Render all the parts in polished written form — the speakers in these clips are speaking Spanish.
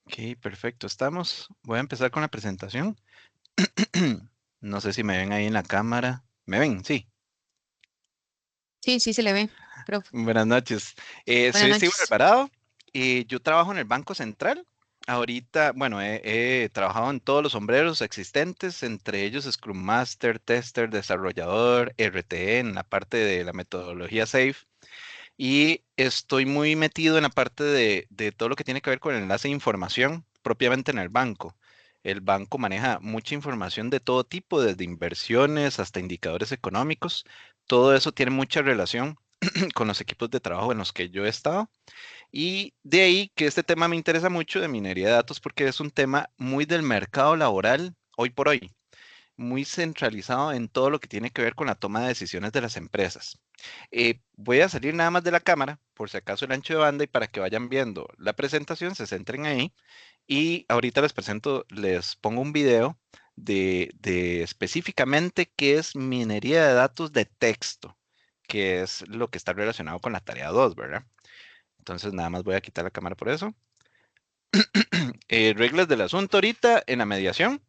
Ok, perfecto. Estamos. Voy a empezar con la presentación. No sé si me ven ahí en la cámara. ¿Me ven? Sí. Sí, sí se le ve, profe. Buenas noches. Buenas Soy Steve noches. Alvarado y yo trabajo en el Banco Central. Ahorita, bueno, he trabajado en todos los sombreros existentes, entre ellos Scrum Master, Tester, Desarrollador, RTE, en la parte de la metodología SAFe. Y estoy muy metido en la parte de todo lo que tiene que ver con el enlace de información propiamente en el banco. El banco maneja mucha información de todo tipo, desde inversiones hasta indicadores económicos. Todo eso tiene mucha relación con los equipos de trabajo en los que yo he estado. Y de ahí que este tema me interesa mucho de minería de datos porque es un tema muy del mercado laboral hoy por hoy, muy centralizado en todo lo que tiene que ver con la toma de decisiones de las empresas. Voy a salir nada más de la cámara, por si acaso el ancho de banda, y para que vayan viendo la presentación, se centren ahí. Y ahorita les pongo un video de específicamente qué es minería de datos de texto, que es lo que está relacionado con la tarea 2, ¿verdad? Entonces nada más voy a quitar la cámara por eso. Reglas del asunto ahorita en la mediación.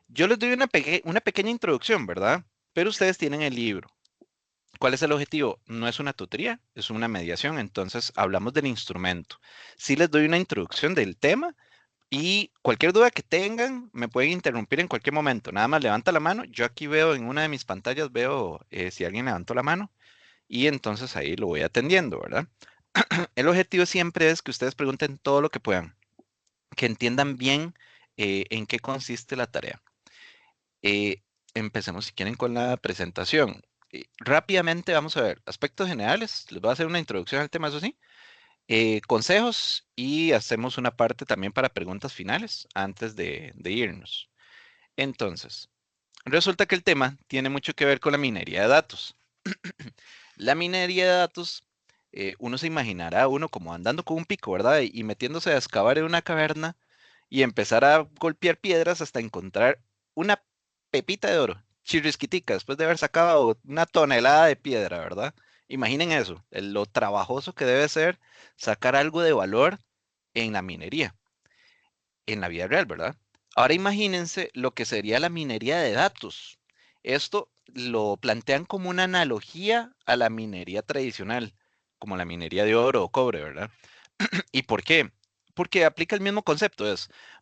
Yo les doy una pequeña introducción, ¿verdad? Pero ustedes tienen el libro. ¿Cuál es el objetivo? No es una tutoría, es una mediación, entonces hablamos del instrumento. Sí les doy una introducción del tema y cualquier duda que tengan me pueden interrumpir en cualquier momento. Nada más levanta la mano. Yo aquí veo en una de mis pantallas, veo si alguien levantó la mano y entonces ahí lo voy atendiendo, ¿verdad? El objetivo siempre es que ustedes pregunten todo lo que puedan, que entiendan bien en qué consiste la tarea. Eh, Empecemos si quieren con la presentación. Rápidamente vamos a ver aspectos generales. Les voy a hacer una introducción al tema, eso sí. Consejos y hacemos una parte también para preguntas finales antes de irnos. Entonces, resulta que el tema tiene mucho que ver con la minería de datos. La minería de datos, uno se imaginará uno como andando con un pico, ¿verdad? Y metiéndose a excavar en una caverna y empezar a golpear piedras hasta encontrar una pepita de oro, chirrisquitica, después de haber sacado una tonelada de piedra, ¿verdad? Imaginen eso, lo trabajoso que debe ser sacar algo de valor en la minería, en la vida real, ¿verdad? Ahora imagínense lo que sería la minería de datos. Esto lo plantean como una analogía a la minería tradicional, como la minería de oro o cobre, ¿verdad? ¿Y por qué? Porque aplica el mismo concepto,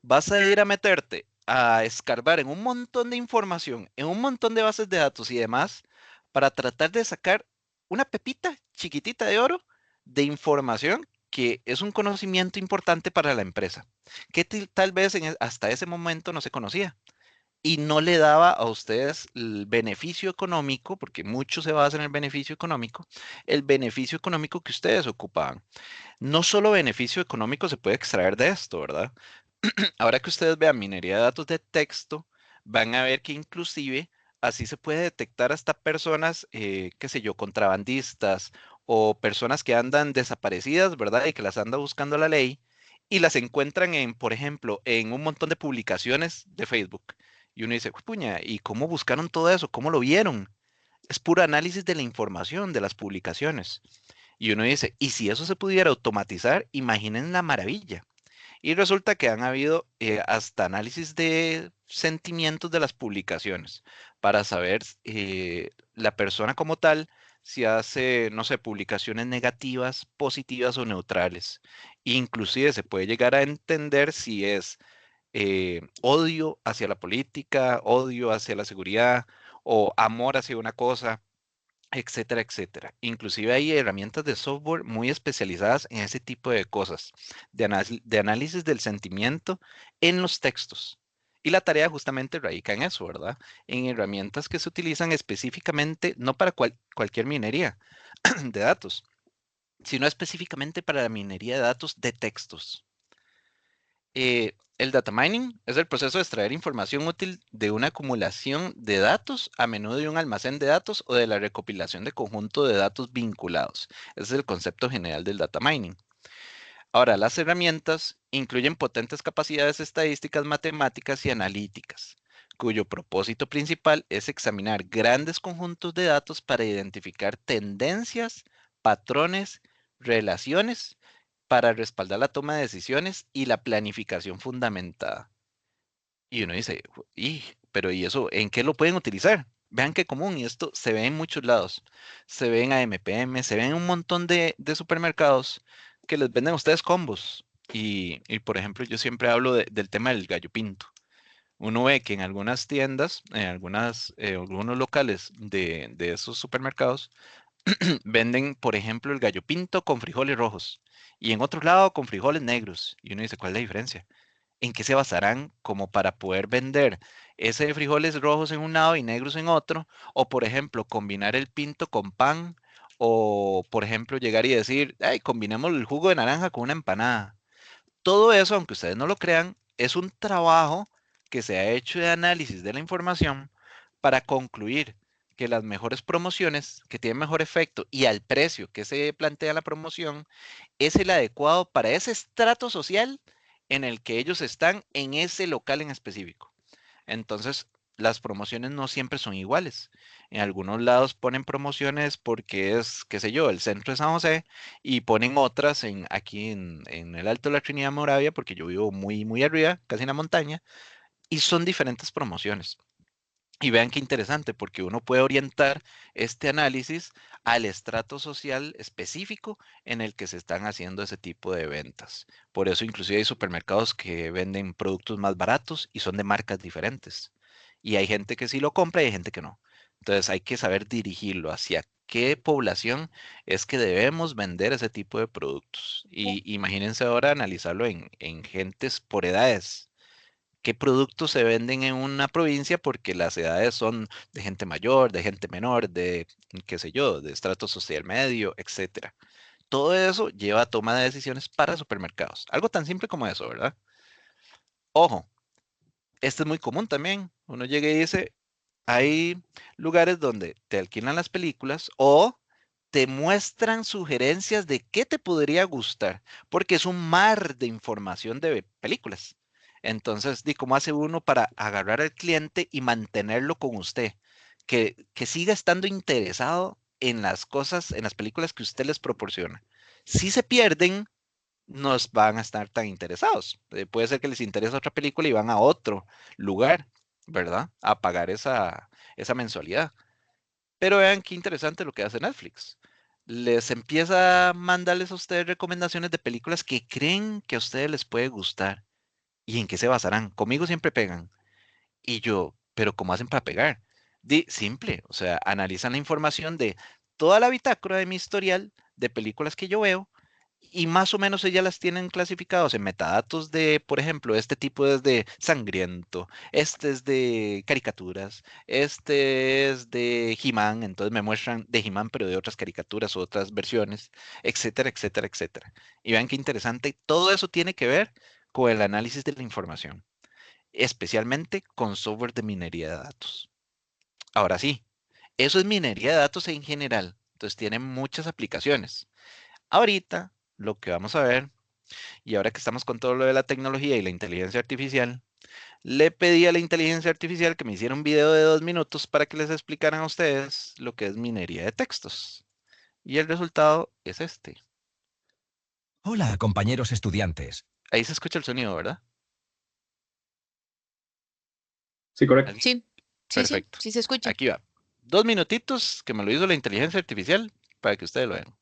vas a ir a meterte a escarbar en un montón de información, en un montón de bases de datos y demás, para tratar de sacar una pepita chiquitita de oro de información que es un conocimiento importante para la empresa, que tal vez hasta ese momento no se conocía y no le daba a ustedes el beneficio económico, porque mucho se basa en el beneficio económico, el beneficio económico que ustedes ocupaban. No solo beneficio económico se puede extraer de esto, ¿verdad? Ahora que ustedes vean minería de datos de texto, van a ver que inclusive así se puede detectar hasta personas, qué sé yo, contrabandistas o personas que andan desaparecidas, ¿verdad? Y que las anda buscando la ley y las encuentran en, por ejemplo, en un montón de publicaciones de Facebook. Y uno dice, puña, ¿y cómo buscaron todo eso? ¿Cómo lo vieron? Es puro análisis de la información, de las publicaciones. Y uno dice, ¿y si eso se pudiera automatizar? Imaginen la maravilla. Y resulta que han habido hasta análisis de sentimientos de las publicaciones para saber la persona como tal si hace, no sé, publicaciones negativas, positivas o neutrales. Inclusive se puede llegar a entender si es odio hacia la política, odio hacia la seguridad o amor hacia una cosa, etcétera, etcétera. Inclusive hay herramientas de software muy especializadas en ese tipo de cosas, de análisis del sentimiento en los textos. Y la tarea justamente radica en eso, ¿verdad? En herramientas que se utilizan específicamente, no para cualquier minería de datos, sino específicamente para la minería de datos de textos. El data mining es el proceso de extraer información útil de una acumulación de datos, a menudo de un almacén de datos o de la recopilación de conjunto de datos vinculados. Ese es el concepto general del data mining. Ahora, las herramientas incluyen potentes capacidades estadísticas, matemáticas y analíticas, cuyo propósito principal es examinar grandes conjuntos de datos para identificar tendencias, patrones, relaciones para respaldar la toma de decisiones y la planificación fundamentada. Y uno dice, pero ¿y eso en qué lo pueden utilizar? Vean qué común, y esto se ve en muchos lados. Se ve en AMPM, se ve en un montón de supermercados que les venden a ustedes combos. Y, por ejemplo, yo siempre hablo del tema del gallo pinto. Uno ve que en algunas tiendas, en algunos locales de esos supermercados, venden, por ejemplo, el gallo pinto con frijoles rojos y en otro lado con frijoles negros. Y uno dice, ¿cuál es la diferencia? ¿En qué se basarán como para poder vender ese de frijoles rojos en un lado y negros en otro? O, por ejemplo, combinar el pinto con pan. O, por ejemplo, llegar y decir, ay, combinemos el jugo de naranja con una empanada. Todo eso, aunque ustedes no lo crean, es un trabajo que se ha hecho de análisis de la información para concluir que las mejores promociones, que tienen mejor efecto y al precio que se plantea la promoción, es el adecuado para ese estrato social en el que ellos están en ese local en específico. Entonces, las promociones no siempre son iguales. En algunos lados ponen promociones porque es, qué sé yo, el centro de San José y ponen otras aquí en el Alto de la Trinidad Moravia, porque yo vivo muy, muy arriba, casi en la montaña, y son diferentes promociones. Y vean qué interesante, porque uno puede orientar este análisis al estrato social específico en el que se están haciendo ese tipo de ventas. Por eso inclusive hay supermercados que venden productos más baratos y son de marcas diferentes. Y hay gente que sí lo compra y hay gente que no. Entonces hay que saber dirigirlo hacia qué población es que debemos vender ese tipo de productos. Y imagínense ahora analizarlo en gentes por edades, qué productos se venden en una provincia porque las edades son de gente mayor, de gente menor, de qué sé yo, de estrato social medio, etcétera. Todo eso lleva a toma de decisiones para supermercados. Algo tan simple como eso, ¿verdad? Ojo, este es muy común también. Uno llega y dice, hay lugares donde te alquilan las películas o te muestran sugerencias de qué te podría gustar, porque es un mar de información de películas. Entonces, ¿cómo hace uno para agarrar al cliente y mantenerlo con usted? Que siga estando interesado en las cosas, en las películas que usted les proporciona. Si se pierden, no van a estar tan interesados. Puede ser que les interese otra película y van a otro lugar, ¿verdad? A pagar esa mensualidad. Pero vean qué interesante lo que hace Netflix. Les empieza a mandarles a ustedes recomendaciones de películas que creen que a ustedes les puede gustar. ¿Y en qué se basarán? Conmigo siempre pegan. Y yo, ¿pero cómo hacen para pegar? Simple, o sea, analizan la información de toda la bitácora de mi historial de películas que yo veo y más o menos ellas las tienen clasificados en metadatos de, por ejemplo, este tipo es de sangriento, este es de caricaturas, este es de He-Man, entonces me muestran de He-Man, pero de otras caricaturas o otras versiones, etcétera, etcétera, etcétera. Y vean qué interesante, todo eso tiene que ver con el análisis de la información, especialmente con software de minería de datos. Ahora sí, eso es minería de datos en general, entonces tiene muchas aplicaciones. Ahorita lo que vamos a ver, y ahora que estamos con todo lo de la tecnología y la inteligencia artificial, le pedí a la inteligencia artificial que me hiciera un video de 2 minutos para que les explicaran a ustedes lo que es minería de textos. Y el resultado es este. Hola, compañeros estudiantes. Ahí se escucha el sonido, ¿verdad? Sí, correcto. ¿Alguien? Sí, sí, sí, Perfecto. sí se escucha. Aquí va. 2 minutitos que me lo hizo la inteligencia artificial para que ustedes lo vean.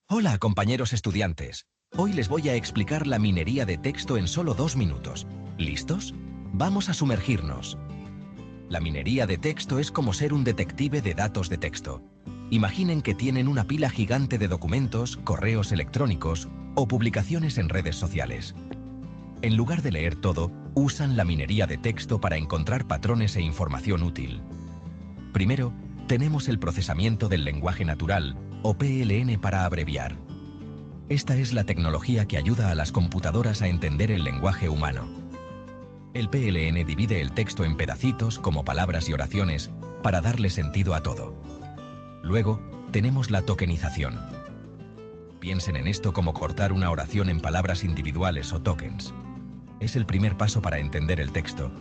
Hola, compañeros estudiantes. Hoy les voy a explicar la minería de texto en solo 2 minutos. ¿Listos? Vamos a sumergirnos. La minería de texto es como ser un detective de datos de texto. Imaginen que tienen una pila gigante de documentos, correos electrónicos o publicaciones en redes sociales. En lugar de leer todo, usan la minería de texto para encontrar patrones e información útil. Primero, tenemos el procesamiento del lenguaje natural, o PLN para abreviar. Esta es la tecnología que ayuda a las computadoras a entender el lenguaje humano. El PLN divide el texto en pedacitos, como palabras y oraciones, para darle sentido a todo. Luego, tenemos la tokenización. Piensen en esto como cortar una oración en palabras individuales o tokens. Es el primer paso para entender el texto.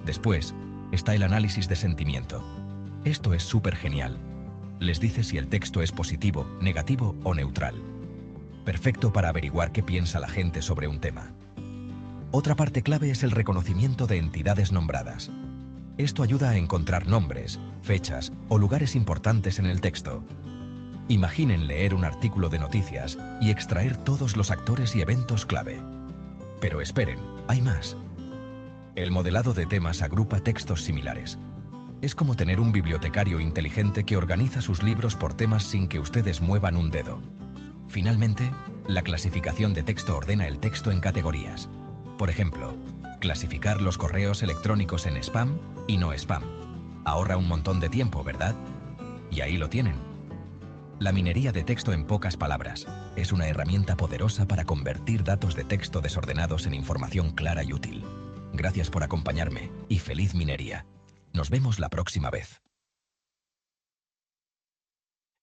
Después, está el análisis de sentimiento. Esto es súper genial. Les dice si el texto es positivo, negativo o neutral. perfecto para averiguar qué piensa la gente sobre un tema. Otra parte clave es el reconocimiento de entidades nombradas. Esto ayuda a encontrar nombres, fechas o lugares importantes en el texto. Imaginen leer un artículo de noticias y extraer todos los actores y eventos clave. Pero esperen, hay más. El modelado de temas agrupa textos similares. Es como tener un bibliotecario inteligente que organiza sus libros por temas sin que ustedes muevan un dedo. Finalmente, la clasificación de texto ordena el texto en categorías. Por ejemplo, clasificar los correos electrónicos en spam y no spam. Ahorra un montón de tiempo, ¿verdad? Y ahí lo tienen. La minería de texto en pocas palabras es una herramienta poderosa para convertir datos de texto desordenados en información clara y útil. Gracias por acompañarme y feliz minería. Nos vemos la próxima vez.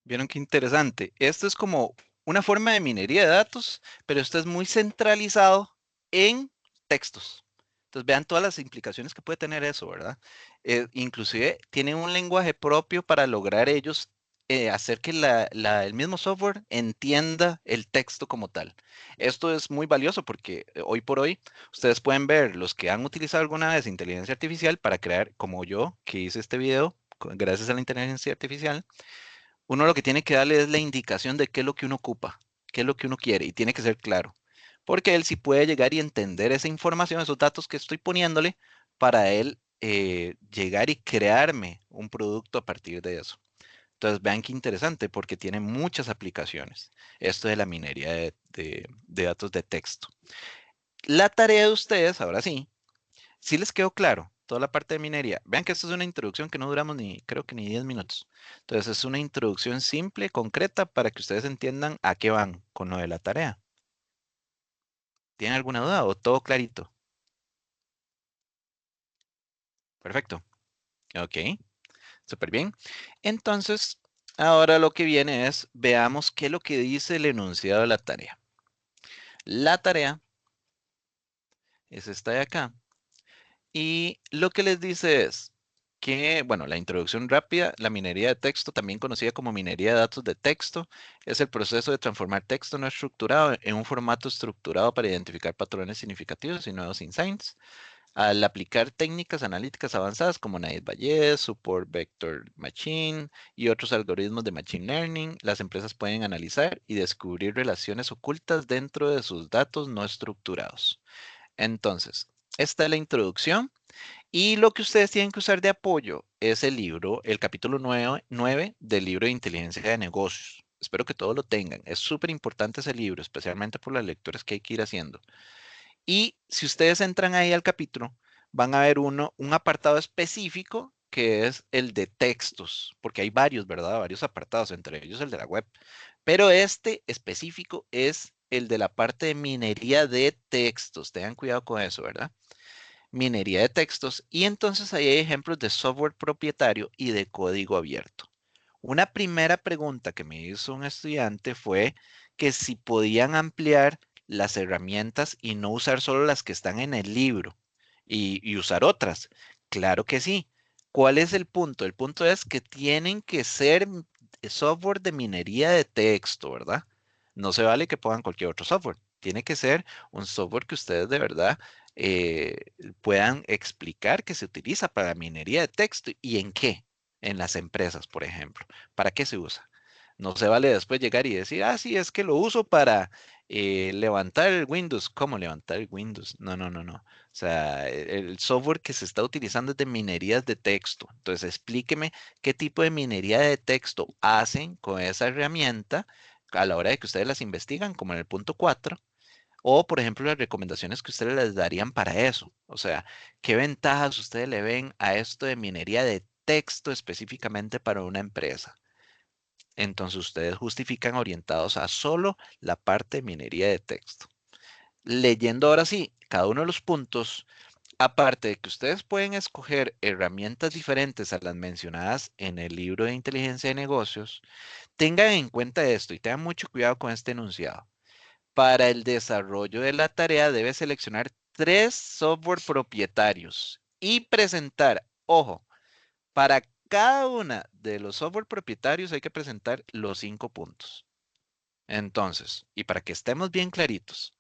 ¿Vieron qué interesante? Esto es como una forma de minería de datos, pero esto es muy centralizado en textos. Entonces vean todas las implicaciones que puede tener eso, ¿verdad? Inclusive tienen un lenguaje propio para lograr ellos hacer que el mismo software entienda el texto como tal. Esto es muy valioso porque hoy por hoy ustedes pueden ver los que han utilizado alguna vez inteligencia artificial para crear, como yo, que hice este video, gracias a la inteligencia artificial. Uno lo que tiene que darle es la indicación de qué es lo que uno ocupa, qué es lo que uno quiere, y tiene que ser claro, porque él sí puede llegar y entender esa información, esos datos que estoy poniéndole, para él llegar y crearme un producto a partir de eso. Entonces, vean qué interesante, porque tiene muchas aplicaciones, esto de la minería de datos de texto. La tarea de ustedes, ahora sí, sí les quedó claro toda la parte de minería. Vean que esto es una introducción que no duramos ni, creo que ni 10 minutos. Entonces es una introducción simple, concreta, para que ustedes entiendan a qué van con lo de la tarea. ¿Tienen alguna duda o todo clarito? Perfecto. Ok, súper bien. Entonces, ahora lo que viene es, veamos qué es lo que dice el enunciado de la tarea. La tarea es esta de acá. Y lo que les dice es que, bueno, la introducción rápida, la minería de texto, también conocida como minería de datos de texto, es el proceso de transformar texto no estructurado en un formato estructurado para identificar patrones significativos y nuevos insights. Al aplicar técnicas analíticas avanzadas como Naïd-Bayes, Support Vector Machine y otros algoritmos de Machine Learning, las empresas pueden analizar y descubrir relaciones ocultas dentro de sus datos no estructurados. Entonces, esta es la introducción y lo que ustedes tienen que usar de apoyo es el libro, el capítulo 9 del libro de inteligencia de negocios. Espero que todos lo tengan. Es súper importante ese libro, especialmente por las lecturas que hay que ir haciendo. Y si ustedes entran ahí al capítulo, van a ver un apartado específico que es el de textos, porque hay varios, ¿verdad? Varios apartados, entre ellos el de la web. Pero este específico es el de la parte de minería de textos. Tengan cuidado con eso, ¿verdad? Minería de textos. Y entonces ahí hay ejemplos de software propietario y de código abierto. Una primera pregunta que me hizo un estudiante fue que si podían ampliar las herramientas y no usar solo las que están en el libro y usar otras. Claro que sí. ¿Cuál es el punto? El punto es que tienen que ser software de minería de texto, ¿verdad? No se vale que pongan cualquier otro software. Tiene que ser un software que ustedes de verdad eh, puedan explicar que se utiliza para minería de texto y en qué. En las empresas, por ejemplo. ¿Para qué se usa? No se vale después llegar y decir, ah, sí, es que lo uso para levantar el Windows. ¿Cómo levantar el Windows? No, no, no, no. O sea, el software que se está utilizando es de minerías de texto. Entonces, explíqueme qué tipo de minería de texto hacen con esa herramienta a la hora de que ustedes las investigan, como en el punto 4. O, por ejemplo, las recomendaciones que ustedes les darían para eso. O sea, ¿qué ventajas ustedes le ven a esto de minería de texto específicamente para una empresa? Entonces, ustedes justifican orientados a solo la parte de minería de texto. Leyendo ahora sí, cada uno de los puntos, aparte de que ustedes pueden escoger herramientas diferentes a las mencionadas en el libro de inteligencia de negocios, tengan en cuenta esto y tengan mucho cuidado con este enunciado. Para el desarrollo de la tarea debe seleccionar 3 software propietarios y presentar, ojo, para cada una de los software propietarios hay que presentar los 5 puntos. Entonces, y para que estemos bien claritos,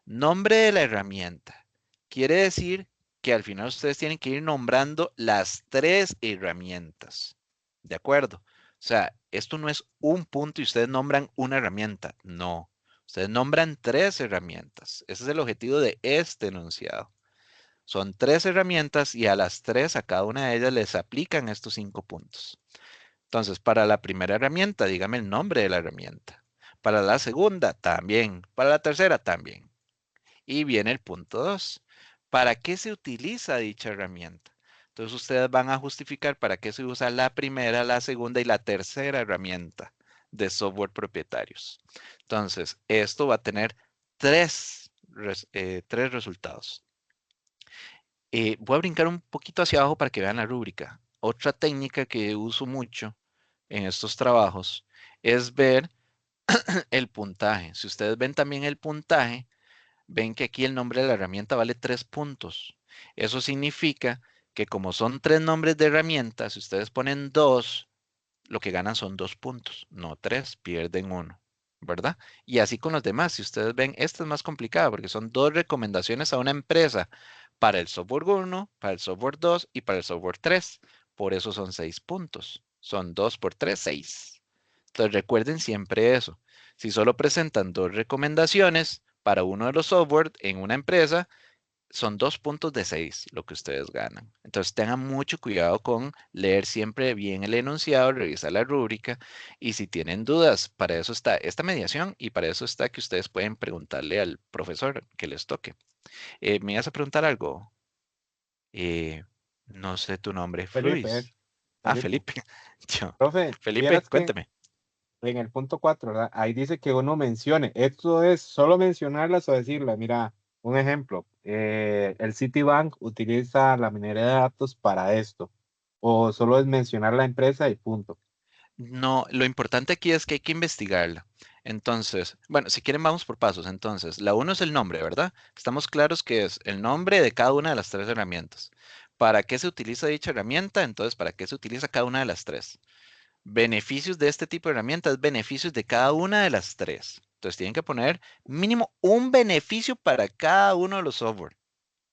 nombre de la herramienta quiere decir que al final ustedes tienen que ir nombrando las 3 herramientas. ¿De acuerdo? O sea, esto no es un punto y ustedes nombran una herramienta. No. Ustedes nombran 3 herramientas. Ese es el objetivo de este enunciado. Son 3 herramientas y a las 3, a cada una de ellas les aplican estos 5 puntos. Entonces, para la primera herramienta, dígame el nombre de la herramienta. Para la segunda, también. Para la tercera, también. Y viene el punto 2. ¿Para qué se utiliza dicha herramienta? Entonces, ustedes van a justificar para qué se usa la primera, la segunda y la tercera herramienta de software propietarios. Entonces, esto va a tener 3 resultados. Voy a brincar un poquito hacia abajo para que vean la rúbrica. Otra técnica que uso mucho en estos trabajos es ver el puntaje. Si ustedes ven también el puntaje, ven que aquí el nombre de la herramienta vale 3 puntos. Eso significa que como son 3 nombres de herramientas, si ustedes ponen 2, lo que ganan son 2 puntos, no 3, pierden 1, ¿verdad? Y así con los demás, si ustedes ven, esta es más complicada porque son 2 recomendaciones a una empresa para el software 1, para el software 2 y para el software 3. Por eso son 6 puntos. Son 2 por 3, 6. Entonces recuerden siempre eso. Si solo presentan 2 recomendaciones para uno de los software en una empresa, son 2 puntos de 6 lo que ustedes ganan. Entonces tengan mucho cuidado con leer siempre bien el enunciado, revisar la rúbrica y si tienen dudas, para eso está esta mediación y para eso está que ustedes pueden preguntarle al profesor que les toque. ¿Me ibas a preguntar algo? Eh, no sé tu nombre, Felipe, Fluis. Ah, Felipe. Felipe. Yo. Profe, Felipe, vieras que cuéntame. en el punto 4, ¿verdad? Ahí dice que uno mencione. Esto es solo mencionarlas o decirlas. Mira, un ejemplo. El Citibank utiliza la minería de datos para esto. O solo es mencionar la empresa y punto. No, lo importante aquí es que hay que investigarla. Entonces, bueno, si quieren vamos por pasos. Entonces, la uno es el nombre, ¿verdad? Estamos claros que es el nombre de cada una de las 3 herramientas. ¿Para qué se utiliza dicha herramienta? Entonces, ¿para qué se utiliza cada una de las 3? Beneficios de este tipo de herramientas, beneficios de cada una de las 3. Entonces, tienen que poner mínimo un beneficio para cada uno de los software,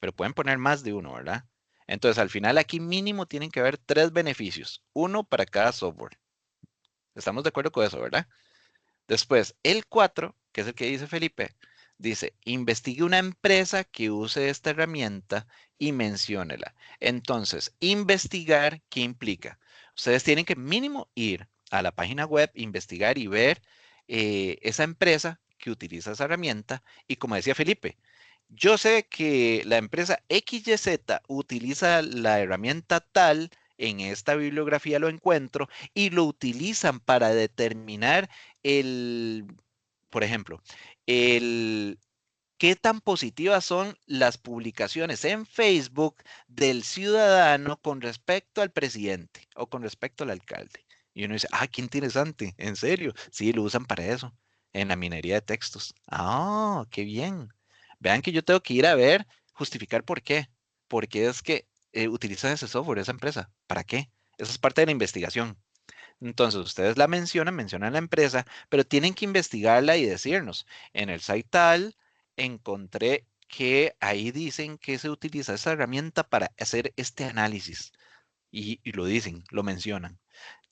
pero pueden poner más de uno, ¿verdad? Entonces, al final aquí mínimo tienen que haber 3 beneficios, uno para cada software. Estamos de acuerdo con eso, ¿verdad? Después, el 4, que es el que dice Felipe, dice, investigue una empresa que use esta herramienta y menciónela. Entonces, investigar, ¿qué implica? Ustedes tienen que mínimo ir a la página web, investigar y ver esa empresa que utiliza esa herramienta. Y como decía Felipe, yo sé que la empresa XYZ utiliza la herramienta tal, en esta bibliografía lo encuentro, y lo utilizan para determinar el, por ejemplo, el qué tan positivas son las publicaciones en Facebook del ciudadano con respecto al presidente o con respecto al alcalde. Y uno dice, ah, qué interesante, en serio. Sí, lo usan para eso, en la minería de textos. Ah, qué bien. Vean que yo tengo que ir a ver, justificar por qué. Porque es que utilizan ese software, esa empresa. ¿Para qué? Eso es parte de la investigación. Entonces, ustedes la mencionan la empresa, pero tienen que investigarla y decirnos, en el site tal, encontré que ahí dicen que se utiliza esa herramienta para hacer este análisis. Y lo dicen, lo mencionan.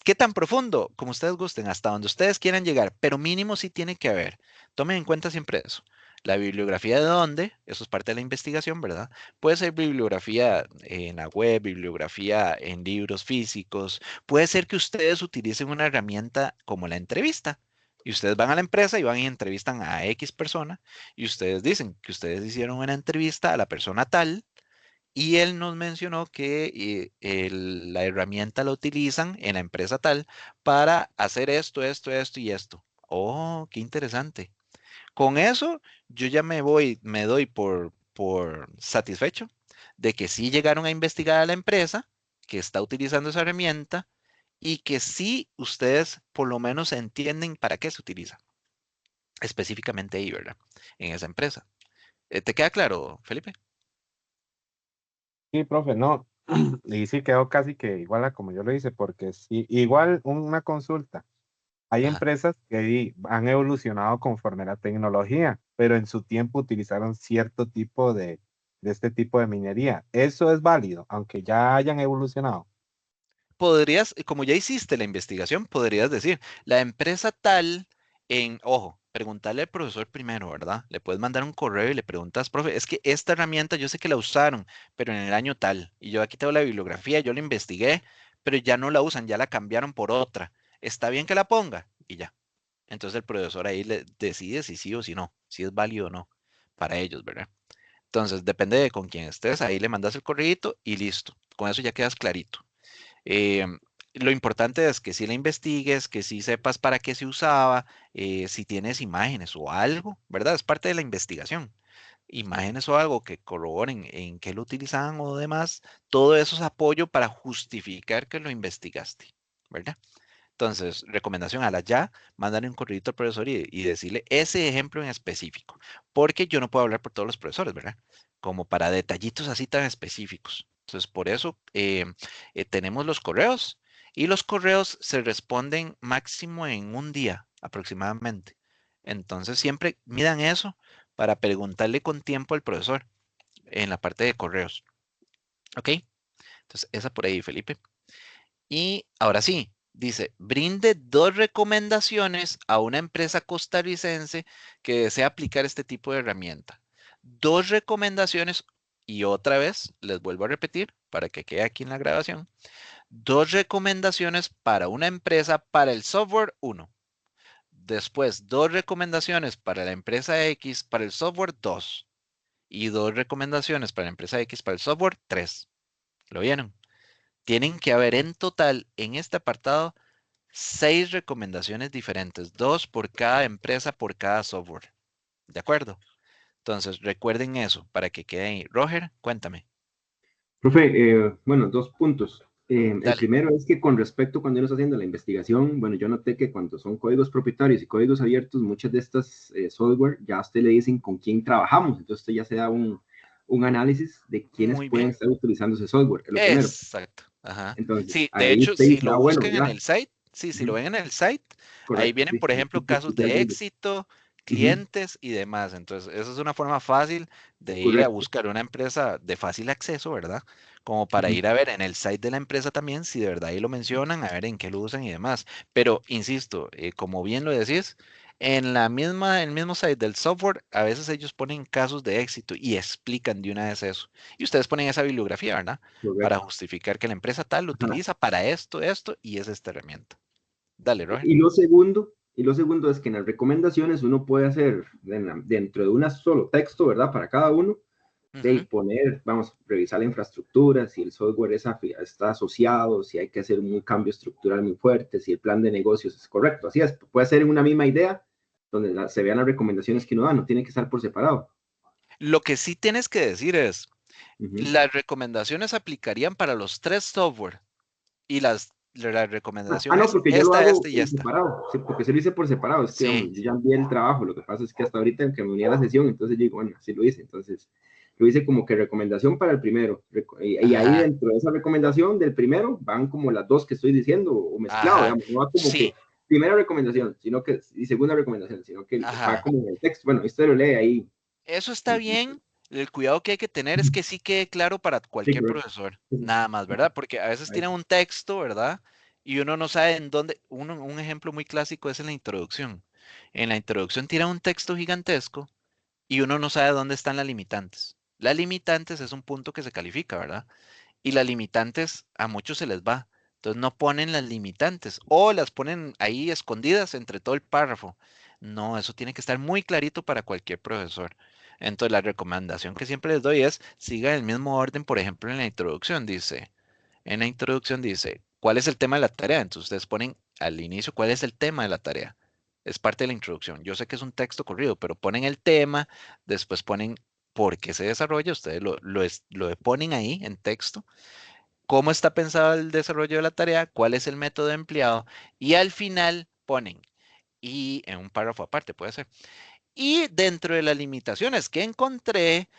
¿Qué tan profundo? Como ustedes gusten, hasta donde ustedes quieran llegar, pero mínimo sí tiene que haber. Tomen en cuenta siempre eso. La bibliografía de dónde, eso es parte de la investigación, ¿verdad? Puede ser bibliografía en la web, bibliografía en libros físicos. Puede ser que ustedes utilicen una herramienta como la entrevista. Y ustedes van a la empresa y van y entrevistan a X persona y ustedes dicen que ustedes hicieron una entrevista a la persona tal y él nos mencionó que la herramienta la utilizan en la empresa tal para hacer esto, esto, esto y esto. Oh, qué interesante. Con eso, yo ya me doy por satisfecho de que sí llegaron a investigar a la empresa que está utilizando esa herramienta y que sí ustedes por lo menos entienden para qué se utiliza. Específicamente ahí, ¿verdad? En esa empresa. ¿Te queda claro, Felipe? Sí, profe, no. Y sí quedó casi que igual a como yo lo hice, porque sí, igual una consulta. Hay Ajá. empresas que han evolucionado conforme la tecnología, pero en su tiempo utilizaron cierto tipo de este tipo de minería. Eso es válido, aunque ya hayan evolucionado. Podrías, como ya hiciste la investigación, podrías decir, la empresa tal ojo, preguntarle al profesor primero, ¿verdad? Le puedes mandar un correo y le preguntas, profe, es que esta herramienta yo sé que la usaron, pero en el año tal, y yo aquí tengo la bibliografía, yo la investigué, pero ya no la usan, ya la cambiaron por otra. ¿Está bien que la ponga? Y ya. Entonces el profesor ahí le decide si sí o si no, si es válido o no para ellos, ¿verdad? Entonces, depende de con quién estés, ahí le mandas el correíto y listo. Con eso ya quedas clarito. Eh, lo importante es que si la investigues, que si sepas para qué se usaba, si tienes imágenes o algo, ¿verdad? Es parte de la investigación. Imágenes o algo que corroboren en qué lo utilizaban o demás, todo eso es apoyo para justificar que lo investigaste, ¿verdad? Entonces, recomendación a la ya, mándale un correo al profesor y decirle ese ejemplo en específico, porque yo no puedo hablar por todos los profesores, ¿verdad? Como para detallitos así tan específicos. Entonces, por eso tenemos los correos y los correos se responden máximo en un día aproximadamente. Entonces, siempre midan eso para preguntarle con tiempo al profesor en la parte de correos. ¿Ok? Entonces, esa por ahí, Felipe. Y ahora sí, dice, brinde 2 recomendaciones a una empresa costarricense que desea aplicar este tipo de herramienta. 2 recomendaciones, y otra vez les vuelvo a repetir para que quede aquí en la grabación. 2 recomendaciones para una empresa para el software 1. Después, 2 recomendaciones para la empresa X para el software 2. Y 2 recomendaciones para la empresa X para el software 3. ¿Lo vieron? Tienen que haber en total en este apartado 6 recomendaciones diferentes, 2 por cada empresa, por cada software. ¿De acuerdo? Entonces, recuerden eso para que quede ahí. Roger, cuéntame. Profe, bueno, 2 puntos. El Dale. primero es que con respecto cuando uno está haciendo la investigación, bueno, yo noté que cuando son códigos propietarios y códigos abiertos, muchas de estas software ya a usted le dicen con quién trabajamos, entonces usted ya se da un análisis de quiénes Muy pueden bien. estar utilizando ese software, es lo primero. Exacto. Ajá. Entonces, Sí, de ahí hecho, usted si dice, lo ah, bueno, buscan en ya, el site, sí, si lo ujú, ven en el site, ahí correcto, vienen, sí, por el ejemplo, sitio casos oficial de de ellos, éxito, ujú, clientes y demás. Entonces, esa es una forma fácil de ir a correcto. buscar una empresa de fácil acceso, ¿verdad? Como para Ujú. ir a ver en el site de la empresa también, si de verdad ahí lo mencionan, a ver en qué lo usan y demás. Pero, insisto, como bien lo decís, en el mismo site del software, a veces ellos ponen casos de éxito y explican de una vez eso. Y ustedes ponen esa bibliografía, ¿verdad? Para Correcto. justificar que la empresa tal lo Ajá. utiliza para esto, esto y es esta herramienta. Dale, Roger. Y lo segundo es que en las recomendaciones uno puede hacer dentro de un solo texto, ¿verdad? Para cada uno, de Ujú. poner, vamos, revisar la infraestructura, si el software está asociado, si hay que hacer un cambio estructural muy fuerte, si el plan de negocios es correcto. Así es, puede ser en una misma idea donde se vean las recomendaciones que uno da, no tiene que estar por separado. Lo que sí tienes que decir es, Ujú. las recomendaciones aplicarían para los 3 software y la Ah, recomendación no, es porque yo lo esta, hago esta y por esta. separado, sí, porque se lo hice por separado, es que Sí. yo ya envié el trabajo, lo que pasa es que hasta ahorita en que me uní a la sesión, entonces digo, bueno, así lo hice, entonces lo hice como que recomendación para el primero, y ahí Ajá. dentro de esa recomendación del primero van como las dos que estoy diciendo, o mezclado, Ajá. digamos, no va como que Sí. primera recomendación, sino que, y segunda recomendación, sino que va Ajá. como en el texto, bueno, usted lo lee ahí. Eso está bien. El cuidado que hay que tener es que sí quede claro para Sí, cualquier correcto. profesor, Sí, sí. nada más, ¿verdad? Porque a veces Ahí. tienen un texto, ¿verdad? Y uno no sabe en dónde. Un ejemplo muy clásico es en la introducción. En la introducción tiran un texto gigantesco y uno no sabe dónde están las limitantes. Las limitantes es un punto que se califica, ¿verdad? Y las limitantes a muchos se les va. Entonces no ponen las limitantes o las ponen ahí escondidas entre todo el párrafo. No, eso tiene que estar muy clarito para cualquier profesor. Entonces la recomendación que siempre les doy es siga el mismo orden, por ejemplo, en la introducción dice, ¿cuál es el tema de la tarea? Entonces ustedes ponen al inicio cuál es el tema de la tarea. Es parte de la introducción. Yo sé que es un texto corrido, pero ponen el tema, después ponen por qué se desarrolla, ustedes lo ponen ahí en texto, cómo está pensado el desarrollo de la tarea, cuál es el método empleado y al final ponen, y en un párrafo aparte puede ser, y dentro de las limitaciones que encontré,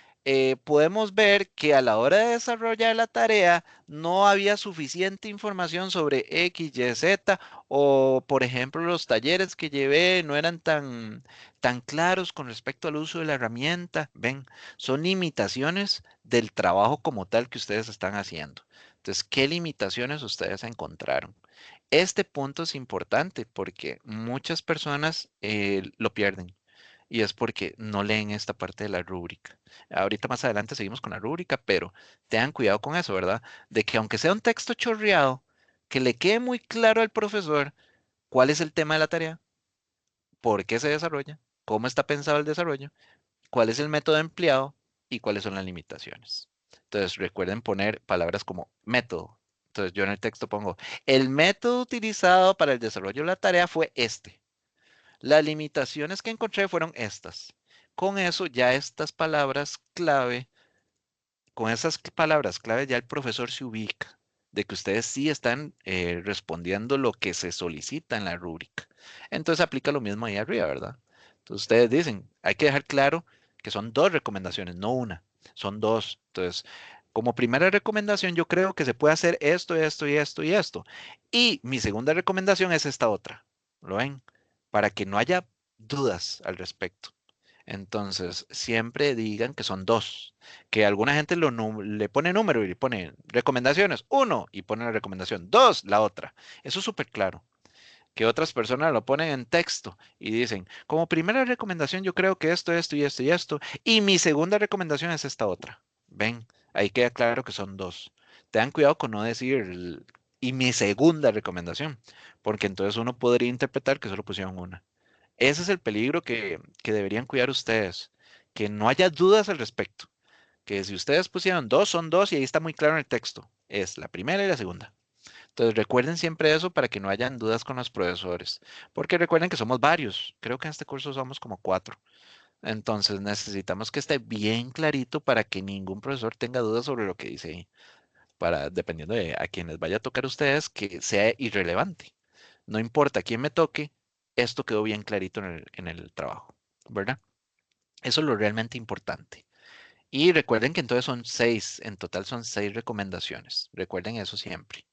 podemos ver que a la hora de desarrollar la tarea no había suficiente información sobre X, Y, Z, o por ejemplo los talleres que llevé no eran tan claros con respecto al uso de la herramienta. Ven, son limitaciones del trabajo como tal que ustedes están haciendo. Entonces, ¿qué limitaciones ustedes encontraron? Este punto es importante porque muchas personas lo pierden y es porque no leen esta parte de la rúbrica. Ahorita más adelante seguimos con la rúbrica, pero tengan cuidado con eso, ¿verdad? De que aunque sea un texto chorreado, que le quede muy claro al profesor cuál es el tema de la tarea, por qué se desarrolla, cómo está pensado el desarrollo, cuál es el método empleado y cuáles son las limitaciones. Entonces, recuerden poner palabras como método. Entonces, yo en el texto pongo, el método utilizado para el desarrollo de la tarea fue este. Las limitaciones que encontré fueron estas. Con eso ya estas palabras clave, con esas palabras clave ya el profesor se ubica de que ustedes sí están respondiendo lo que se solicita en la rúbrica. Entonces aplica lo mismo ahí arriba, ¿verdad? Entonces ustedes dicen, hay que dejar claro que son dos recomendaciones, no una, son dos. Entonces, como primera recomendación, yo creo que se puede hacer esto, esto y esto y esto. Y mi segunda recomendación es esta otra. ¿Lo ven? Para que no haya dudas al respecto. Entonces, siempre digan que son dos. Que alguna gente le pone número y le pone recomendaciones, uno, y pone la recomendación, dos, la otra. Eso es súper claro. Que otras personas lo ponen en texto y dicen, como primera recomendación, yo creo que esto y esto y esto. Y mi segunda recomendación es esta otra. Ven, ahí queda claro que son dos. Tengan cuidado con no decir y mi segunda recomendación, porque entonces uno podría interpretar que solo pusieron una. Ese es el peligro que deberían cuidar ustedes, que no haya dudas al respecto, que si ustedes pusieron dos, son dos y ahí está muy claro en el texto, es la primera y la segunda. Entonces recuerden siempre eso para que no hayan dudas con los profesores, porque recuerden que somos varios, creo que en este curso somos como 4. Entonces necesitamos que esté bien clarito para que ningún profesor tenga dudas sobre lo que dice ahí, para, dependiendo de a quién les vaya a tocar a ustedes, que sea irrelevante. No importa quién me toque, esto quedó bien clarito en el trabajo, ¿verdad? Eso es lo realmente importante. Y recuerden que entonces son 6, en total son 6 recomendaciones. Recuerden eso siempre,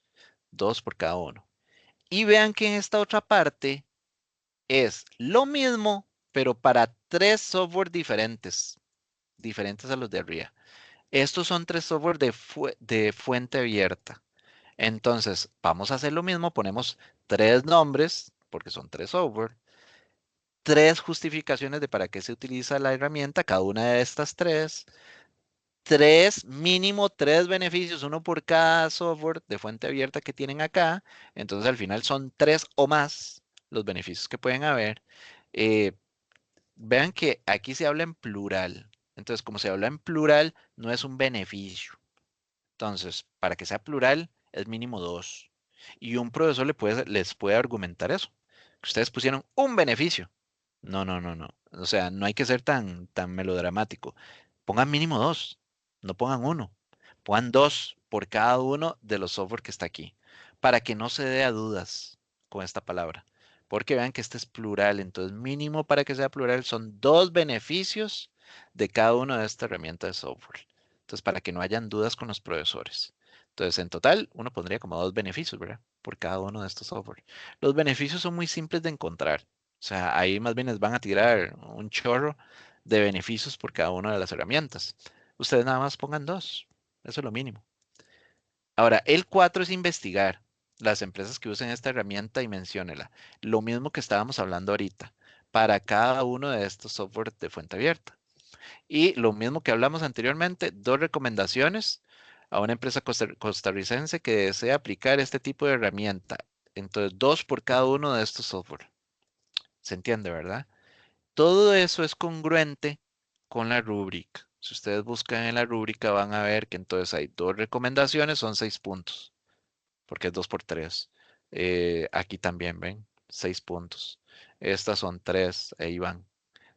2 por cada uno. Y vean que en esta otra parte es lo mismo, pero para 3 software diferentes a los de arriba. Estos son 3 software de fuente abierta. Entonces, vamos a hacer lo mismo, ponemos 3 nombres, porque son 3 software, 3 justificaciones de para qué se utiliza la herramienta, cada una de estas 3, 3, mínimo 3 beneficios, uno por cada software de fuente abierta que tienen acá. Entonces, al final son 3 o más los beneficios que pueden haber. Eh, Vean que aquí se habla en plural. Entonces, como se habla en plural, no es un beneficio. Entonces, para que sea plural, es mínimo 2. Y un profesor les puede argumentar eso. Que ustedes pusieron un beneficio. No, no, no, no. O sea, no hay que ser tan melodramático. Pongan mínimo 2. No pongan uno. Pongan 2 por cada uno de los software que está aquí. Para que no se dé a dudas con esta palabra. Porque vean que este es plural. Entonces, mínimo para que sea plural son 2 beneficios de cada una de estas herramientas de software. Entonces, para que no hayan dudas con los profesores. Entonces, en total, uno pondría como 2 beneficios, ¿verdad? Por cada uno de estos software. Los beneficios son muy simples de encontrar. O sea, ahí más bien les van a tirar un chorro de beneficios por cada una de las herramientas. Ustedes nada más pongan 2. Eso es lo mínimo. Ahora, el 4 es investigar las empresas que usen esta herramienta y menciónela. Lo mismo que estábamos hablando ahorita, para cada uno de estos software de fuente abierta. Y lo mismo que hablamos anteriormente, 2 recomendaciones a una empresa costarricense que desea aplicar este tipo de herramienta. Entonces, 2 por cada uno de estos software. ¿Se entiende, verdad? Todo eso es congruente con la rúbrica. Si ustedes buscan en la rúbrica van a ver que entonces hay 2 recomendaciones, son 6 puntos, porque es 2 por 3. Aquí también ven, 6 puntos. Estas son 3, ahí van.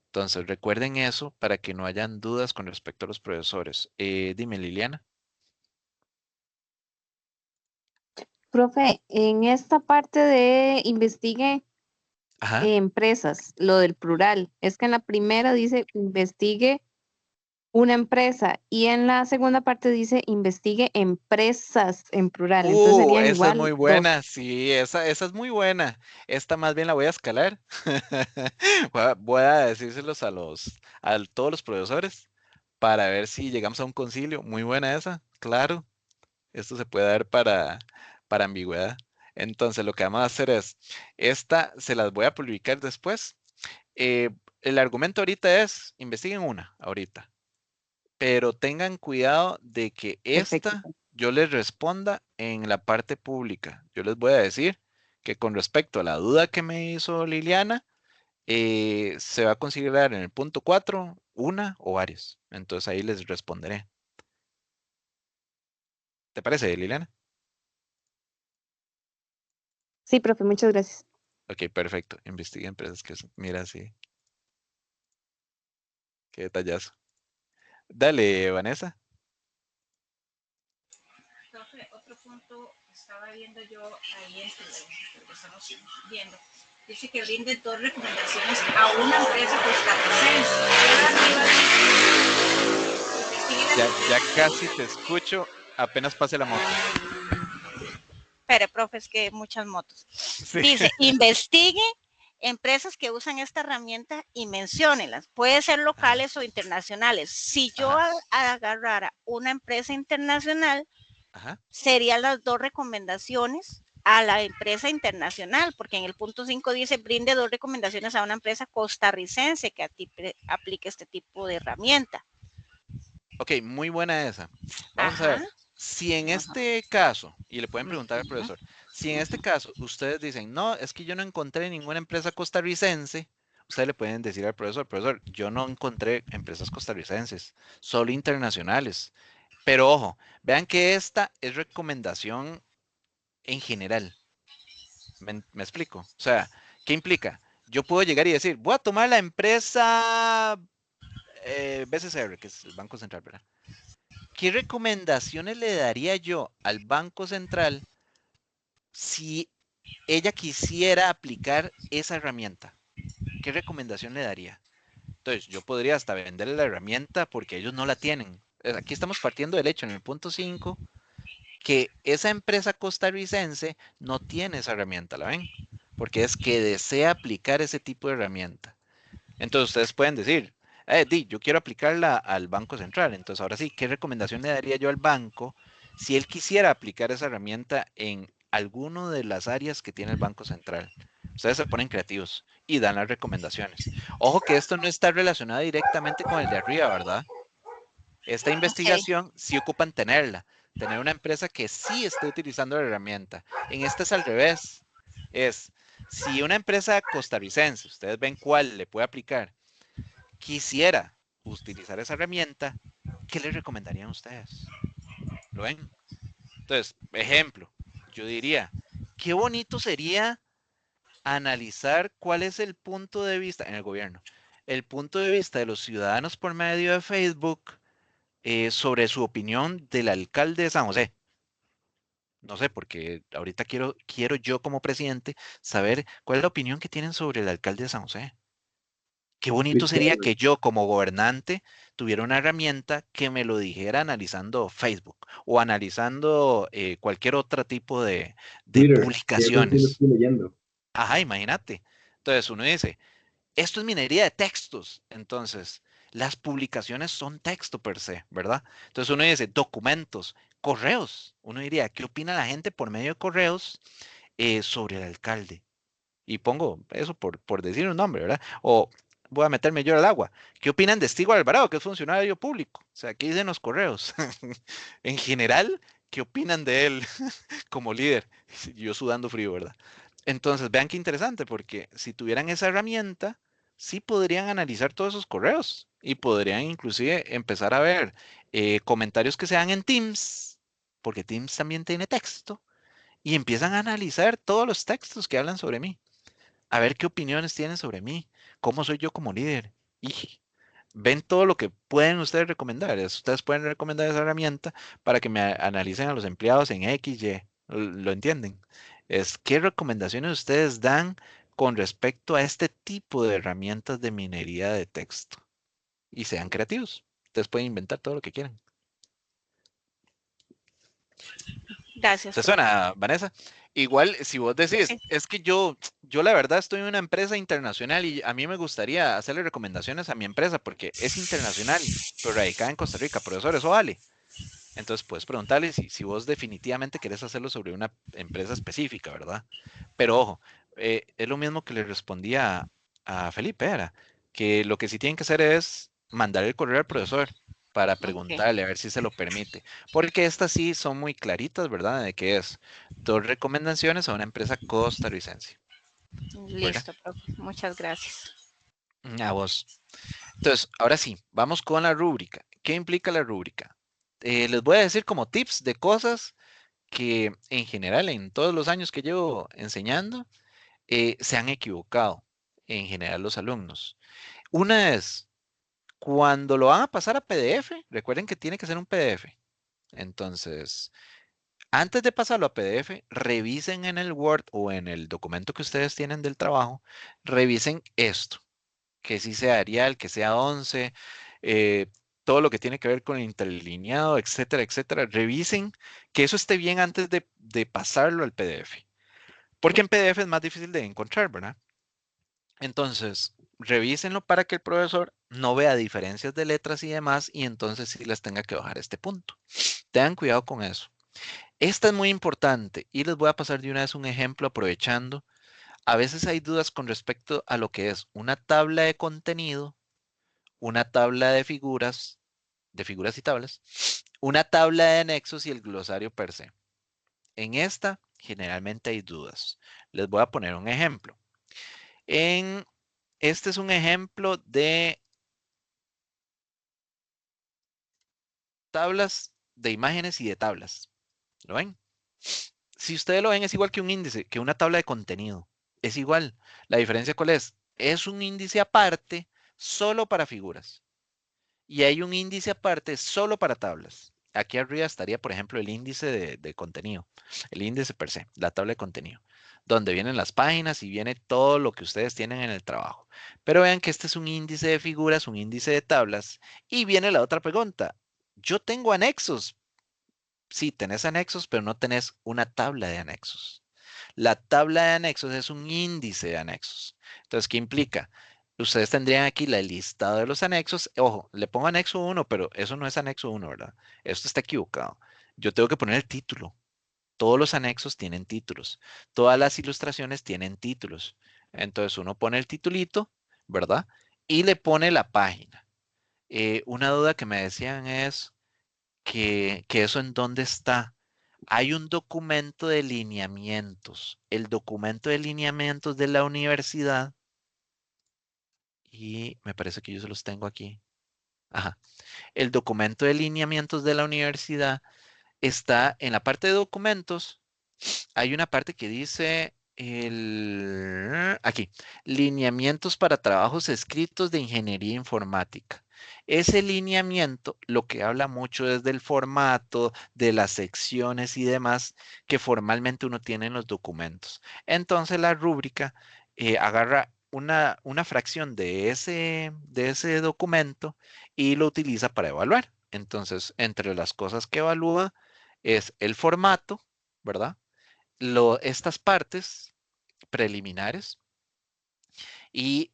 Entonces recuerden eso para que no hayan dudas con respecto a los profesores. Dime, Liliana. Profe, en esta parte de investigue Ajá. empresas, lo del plural, es que en la primera dice investigue una empresa. Y en la segunda parte dice investigue empresas en plural. Entonces serían Esa es igual muy dos. buena. Sí, esa es muy buena. Esta más bien la voy a escalar. Voy a decírselos a todos los profesores para ver si llegamos a un concilio. Muy buena esa, claro. Esto se puede dar para ambigüedad. Entonces, lo que vamos a hacer es, esta se las voy a publicar después. Eh, el argumento ahorita es, investiguen una ahorita, pero tengan cuidado de que Perfecto. esta yo les responda en la parte pública. Yo les voy a decir que con respecto a la duda que me hizo Liliana, se va a considerar en el punto 4 una o varias. Entonces ahí les responderé. ¿Te parece, Liliana? Sí, profe, muchas gracias. Ok, perfecto. Investiga empresas que mira, sí, qué detallazo. Dale, Vanessa. Profe, otro punto estaba viendo yo ahí en lo que estamos viendo. Dice que brinde 2 recomendaciones a una empresa costarricense. Ya casi te escucho. Apenas pase la moto. Espere, profe, es que muchas motos. Sí. Dice, investigue empresas que usan esta herramienta y menciónenlas. Puede ser locales o internacionales. Si yo agarrara una empresa internacional, serían las 2 recomendaciones a la empresa internacional, porque en el punto 5 dice, brinde 2 recomendaciones a una empresa costarricense que aplique este tipo de herramienta. Ok, muy buena esa. Vamos a ver. Si en este caso, y le pueden preguntar al profesor, si en este caso ustedes dicen, no, es que yo no encontré ninguna empresa costarricense, ustedes le pueden decir al profesor, yo no encontré empresas costarricenses, solo internacionales. Pero ojo, vean que esta es recomendación en general. ¿Me explico? O sea, ¿qué implica? Yo puedo llegar y decir, voy a tomar la empresa BCCR, que es el Banco Central, ¿verdad? ¿Qué recomendaciones le daría yo al Banco Central si ella quisiera aplicar esa herramienta? ¿Qué recomendación le daría? Entonces, yo podría hasta venderle la herramienta porque ellos no la tienen. Aquí estamos partiendo del hecho en el punto 5 que esa empresa costarricense no tiene esa herramienta, ¿la ven? Porque es que desea aplicar ese tipo de herramienta. Entonces ustedes pueden decir, yo quiero aplicarla al Banco Central. Entonces ahora sí, ¿qué recomendación le daría yo al banco si él quisiera aplicar esa herramienta en alguno de las áreas que tiene el Banco Central? Ustedes se ponen creativos y dan las recomendaciones. Ojo que esto no está relacionado directamente con el de arriba, ¿verdad? Esta investigación sí ocupan tener una empresa que sí esté utilizando la herramienta. En este es al revés. Es, si una empresa costarricense, ustedes ven cuál le puede aplicar, quisiera utilizar esa herramienta, ¿qué le recomendarían ustedes? ¿Lo ven? Entonces, ejemplo, yo diría, qué bonito sería analizar cuál es el punto de vista en el gobierno, el punto de vista de los ciudadanos por medio de Facebook sobre su opinión del alcalde de San José. No sé, porque ahorita quiero yo como presidente saber cuál es la opinión que tienen sobre el alcalde de San José. Qué bonito sería que yo como gobernante tuviera una herramienta que me lo dijera analizando Facebook o analizando cualquier otro tipo de Twitter, que eso sí lo publicaciones. estoy leyendo. Ajá, imagínate. Entonces uno dice, esto es minería de textos. Entonces, las publicaciones son texto per se, ¿verdad? Entonces uno dice, documentos, correos. Uno diría, ¿qué opina la gente por medio de correos sobre el alcalde? Y pongo eso por decir un nombre, ¿verdad? O voy a meterme yo al agua. ¿Qué opinan de Stigo Alvarado, que es funcionario público? O sea, ¿qué dicen los correos? En general, ¿qué opinan de él como líder? Yo sudando frío, ¿verdad? Entonces, vean qué interesante, porque si tuvieran esa herramienta, sí podrían analizar todos esos correos y podrían inclusive empezar a ver comentarios que se dan en Teams, porque Teams también tiene texto, y empiezan a analizar todos los textos que hablan sobre mí, a ver qué opiniones tienen sobre mí, cómo soy yo como líder. Y ven todo lo que pueden ustedes recomendar. Ustedes pueden recomendar esa herramienta para que me analicen a los empleados en X, Y. ¿Lo entienden? Es qué recomendaciones ustedes dan con respecto a este tipo de herramientas de minería de texto. Y sean creativos. ustedes pueden inventar todo lo que quieran. Gracias. ¿Te suena, Vanessa? Igual, si vos decís, Sí. es que yo la verdad estoy en una empresa internacional y a mí me gustaría hacerle recomendaciones a mi empresa porque es internacional, pero radicada en Costa Rica, profesor, eso vale. Entonces puedes preguntarle si vos definitivamente querés hacerlo sobre una empresa específica, ¿verdad? Pero ojo, es lo mismo que le respondía a Felipe, era que lo que sí tienen que hacer es mandar el correo al profesor para Ok, preguntarle a ver si se lo permite. Porque estas sí son muy claritas, ¿verdad? De que es 2 recomendaciones a una empresa costarricense, ¿verdad? listo, profe. Muchas gracias. A vos. Entonces, ahora sí, vamos con la rúbrica. ¿Qué implica la rúbrica? Les voy a decir como tips de cosas que en general en todos los años que llevo enseñando se han equivocado en general los alumnos. Una es, cuando lo van a pasar a PDF, recuerden que tiene que ser un PDF. Entonces, antes de pasarlo a PDF, revisen en el Word o en el documento que ustedes tienen del trabajo, revisen esto, que sí sea Arial, que sea 11, eh, todo lo que tiene que ver con el interlineado, etcétera, etcétera. Revisen que eso esté bien antes de pasarlo al PDF. Porque en PDF es más difícil de encontrar, ¿verdad? Entonces, revísenlo para que el profesor no vea diferencias de letras y demás y entonces sí les tenga que bajar este punto. Tengan cuidado con eso. Esta es muy importante y les voy a pasar de una vez un ejemplo aprovechando. A veces hay dudas con respecto a lo que es una tabla de contenido, una tabla de figuras y tablas, una tabla de anexos y el glosario per se. En esta generalmente hay dudas. Les voy a poner un ejemplo. Este es un ejemplo de tablas de imágenes y de tablas. ¿Lo ven? Si ustedes lo ven, es igual que un índice, que una tabla de contenido. Es igual. La diferencia, ¿cuál es? Es un índice aparte solo para figuras. Y hay un índice aparte solo para tablas. Aquí arriba estaría, por ejemplo, el índice de contenido, el índice per se, la tabla de contenido, donde vienen las páginas y viene todo lo que ustedes tienen en el trabajo. Pero vean que este es un índice de figuras, un índice de tablas, y viene la otra pregunta. Yo tengo anexos. Sí, tenés anexos, pero no tenés una tabla de anexos. La tabla de anexos es un índice de anexos. Entonces, ¿qué implica? Ustedes tendrían aquí la lista de los anexos. Ojo, le pongo anexo 1, pero eso no es anexo 1, ¿verdad? Esto está equivocado. Yo tengo que poner el título. Todos los anexos tienen títulos. Todas las ilustraciones tienen títulos. Entonces, uno pone el titulito, ¿verdad? Y le pone la página. Una duda que me decían es que eso en dónde está. Hay un documento de lineamientos. El documento de lineamientos de la universidad. Y me parece que yo se los tengo aquí. Ajá. El documento de lineamientos de la universidad está en la parte de documentos. Hay una parte que dice aquí, lineamientos para trabajos escritos de ingeniería informática. Ese lineamiento lo que habla mucho es del formato, de las secciones y demás que formalmente uno tiene en los documentos. Entonces la rúbrica agarra una fracción de ese documento y lo utiliza para evaluar. Entonces, entre las cosas que evalúa es el formato, ¿verdad? Estas partes preliminares y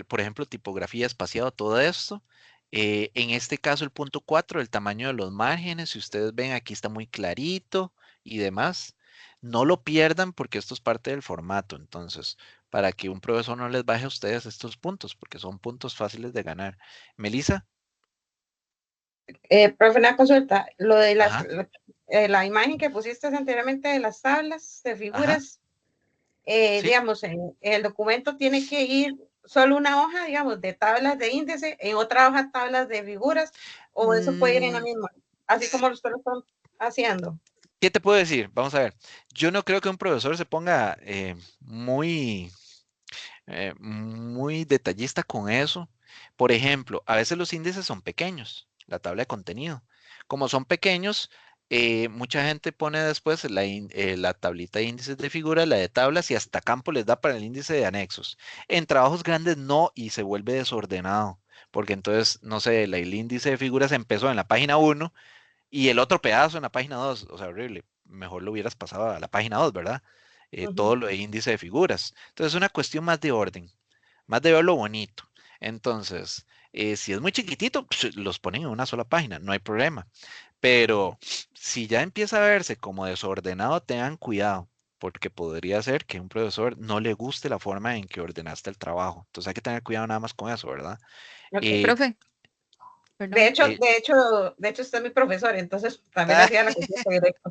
por ejemplo, tipografía espaciado, todo esto. En este caso, el punto 4, el tamaño de los márgenes, si ustedes ven aquí está muy clarito y demás. No lo pierdan porque esto es parte del formato. Entonces, para que un profesor no les baje a ustedes estos puntos, porque son puntos fáciles de ganar. Melissa. Profe, una consulta. Lo de Ajá, la imagen que pusiste anteriormente de las tablas de ajá, figuras, sí. digamos, en el documento tiene que ir solo una hoja, digamos, de tablas de índice, en otra hoja tablas de figuras, o eso puede ir en la Mm, misma, así como ustedes lo están haciendo. ¿Qué te puedo decir? Vamos a ver. Yo no creo que un profesor se ponga muy detallista con eso. Por ejemplo, a veces los índices son pequeños, la tabla de contenido. Como son pequeños, mucha gente pone después la tablita de índices de figuras, la de tablas y hasta campo les da para el índice de anexos. En trabajos grandes no y se vuelve desordenado. porque entonces, no sé, el índice de figuras empezó en la página 1 y el otro pedazo en la página 2, o sea, horrible. Mejor lo hubieras pasado a la página 2, ¿verdad? Todo lo de índice de figuras. Entonces, es una cuestión más de orden, más de ver lo bonito. Entonces, si es muy chiquitito, pues, los ponen en una sola página, no hay problema. Pero si ya empieza a verse como desordenado, tengan cuidado, porque podría ser que a un profesor no le guste la forma en que ordenaste el trabajo. Entonces hay que tener cuidado nada más con eso, ¿verdad? Ok. Profe, De perdón. hecho, Eh, usted es mi profesor, entonces también ah, hacía la consulta directa.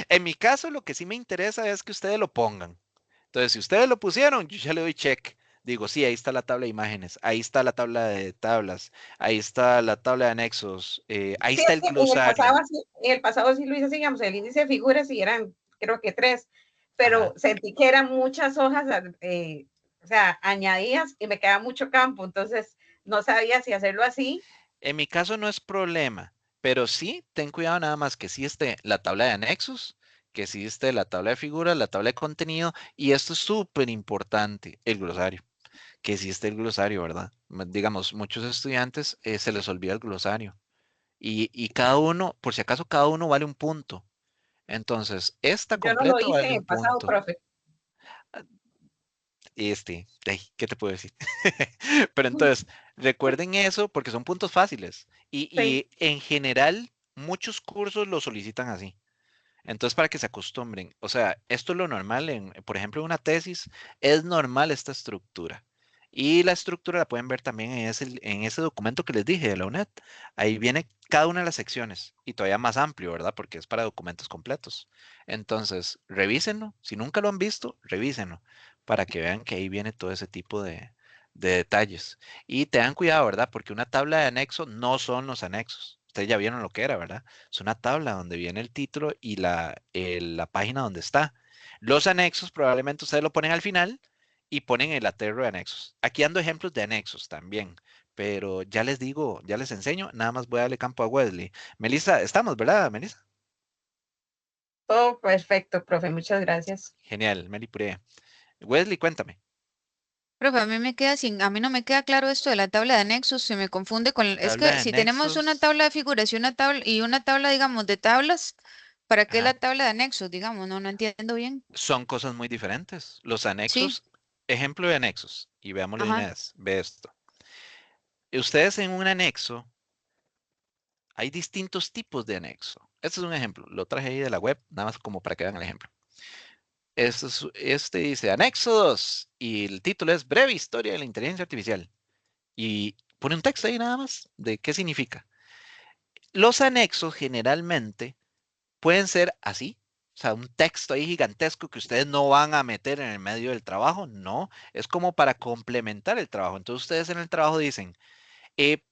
en mi caso, lo que sí me interesa es que ustedes lo pongan. Entonces, si ustedes lo pusieron, yo ya le doy check. Digo, sí, ahí está la tabla de imágenes, ahí está la tabla de tablas, ahí está la tabla de anexos, ahí Sí, está es el que glosario. en el pasado sí lo hice así, digamos, el índice de figuras sí eran, creo que 3, Ajá. pero sentí que eran muchas hojas, o sea, añadidas y me quedaba mucho campo, entonces no sabía si hacerlo así. En mi caso no es problema, pero sí ten cuidado nada más que sí esté la tabla de anexos, que sí esté la tabla de figuras, la tabla de contenido, y esto es súper importante, el glosario, que sí esté el glosario, ¿verdad? Digamos, muchos estudiantes se les olvida el glosario y cada uno, por si acaso, cada uno vale un punto. Entonces, esta Yo no lo completa hice vale en un el pasado, punto. profe. ¿Qué te puedo decir? Pero entonces, recuerden eso porque son puntos fáciles Sí, y en general muchos cursos lo solicitan así. Entonces, para que se acostumbren, o sea, esto es lo normal por ejemplo, en una tesis, es normal esta estructura. Y la estructura la pueden ver también en ese documento que les dije de la UNED. Ahí viene cada una de las secciones y todavía más amplio, ¿verdad? Porque es para documentos completos. Entonces, revísenlo. Si nunca lo han visto, revísenlo para que vean que ahí viene todo ese tipo de detalles. Y tengan cuidado, ¿verdad? Porque una tabla de anexo no son los anexos. Ustedes ya vieron lo que era, ¿verdad? Es una tabla donde viene el título y la página donde está. Los anexos probablemente ustedes lo ponen al final y ponen el aterro de anexos. Aquí ando ejemplos de anexos también, pero ya les digo, ya les enseño, nada más voy a darle campo a Wesley. Melissa, estamos, ¿verdad, Melissa? todo perfecto, profe, muchas gracias. Genial, Meli Puré. Wesley, cuéntame. Profe, a mí no me queda claro esto de la tabla de anexos, se me confunde con, es Tabla que de si tenemos una anexos tabla de figuras y una tabla, digamos, de tablas, ¿para qué ajá, la tabla de anexos? Digamos, no entiendo bien. son cosas muy diferentes. Los Sí, anexos, ejemplo de anexos, y veámoslo de una ajá, vez. Ve esto. Ustedes en un anexo hay distintos tipos de anexo. Este es un ejemplo. Lo traje ahí de la web, nada más como para que vean el ejemplo. Este dice anexo 2 y el título es Breve Historia de la Inteligencia Artificial. Y pone un texto ahí nada más de qué significa. Los anexos generalmente pueden ser así. O sea, un texto ahí gigantesco que ustedes no van a meter en el medio del trabajo. No, es como para complementar el trabajo. Entonces ustedes en el trabajo dicen,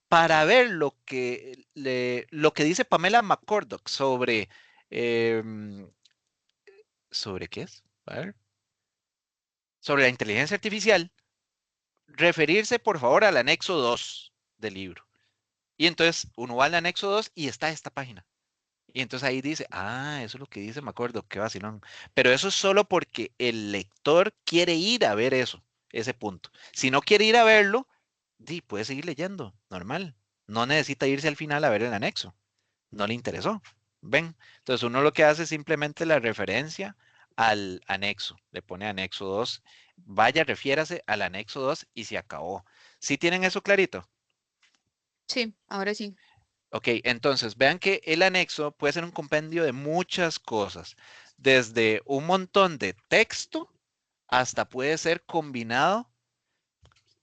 para ver lo que dice Pamela McCorduck em, ¿sobre qué es? A ver, sobre la inteligencia artificial, referirse por favor al anexo 2 del libro. Y entonces uno va al anexo 2 y está esta página. Y entonces ahí dice, eso es lo que dice McCorduck, qué vacilón. Pero eso es solo porque el lector quiere ir a ver eso, ese punto. Si no quiere ir a verlo, puede seguir leyendo, normal. No necesita irse al final a ver el anexo. No le interesó. ¿Ven? Entonces uno lo que hace es simplemente la referencia al anexo. Le pone anexo 2. Vaya, refiérase al anexo 2 y se acabó. ¿Sí tienen eso clarito? sí, ahora sí. Ok, entonces vean que el anexo puede ser un compendio de muchas cosas, desde un montón de texto hasta puede ser combinado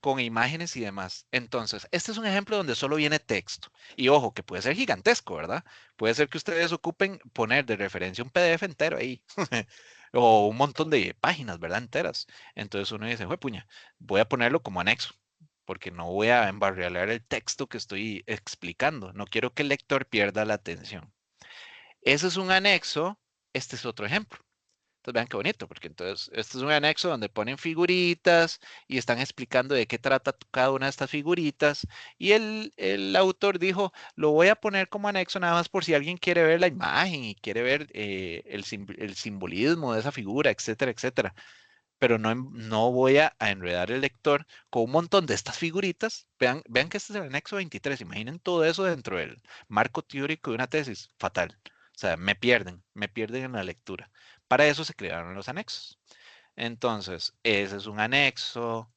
con imágenes y demás. Entonces, este es un ejemplo donde solo viene texto. Y ojo, que puede ser gigantesco, ¿verdad? Puede ser que ustedes ocupen poner de referencia un PDF entero ahí. O un montón de páginas, ¿verdad? Enteras. Entonces uno dice, puña, voy a ponerlo como anexo, porque no voy a embarrialar el texto que estoy explicando. No quiero que el lector pierda la atención. Ese es un anexo. Este es otro ejemplo. Entonces vean qué bonito, porque entonces este es un anexo donde ponen figuritas y están explicando de qué trata cada una de estas figuritas. Y el autor dijo, lo voy a poner como anexo nada más por si alguien quiere ver la imagen y quiere ver el simbolismo de esa figura, etcétera, etcétera. pero no voy a enredar el lector con un montón de estas figuritas. Vean que este es el anexo 23. Imaginen todo eso dentro del marco teórico de una tesis. Fatal. O sea, me pierden en la lectura. Para eso se crearon los anexos. Entonces, ese es un anexo.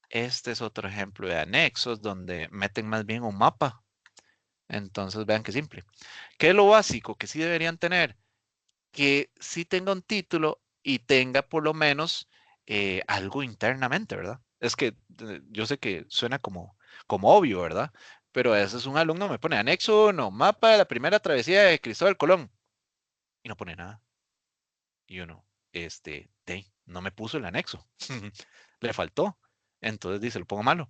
Este es otro ejemplo de anexos donde meten más bien un mapa. Entonces, vean qué simple. ¿Qué es lo básico que sí deberían tener? Que sí tenga un título y tenga por lo menos algo internamente, ¿verdad? Es que yo sé que suena como obvio, ¿verdad? Pero a veces un alumno me pone anexo 1, mapa de la primera travesía de Cristóbal Colón, y no pone nada. Y uno, no me puso el anexo. Le faltó. Entonces dice, lo pongo malo.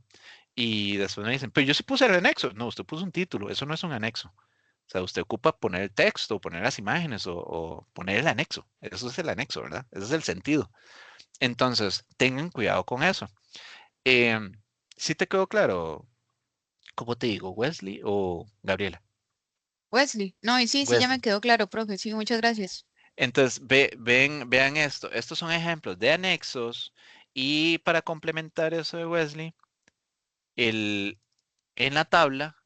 Y después me dicen, pero yo sí puse el anexo. No, usted puso un título, eso no es un anexo. O sea, usted ocupa poner el texto, poner las imágenes o poner el anexo. Eso es el anexo, ¿verdad? Ese es el sentido. Entonces, tengan cuidado con eso. Em, ¿Sí te quedó claro? ¿Cómo te digo? ¿Wesley o Gabriela? Wesley, no, y sí, ya me Wesley. quedó claro, profe. Sí, muchas gracias. Entonces, vean esto. Estos son ejemplos de anexos. Y para complementar eso de Wesley, en la tabla,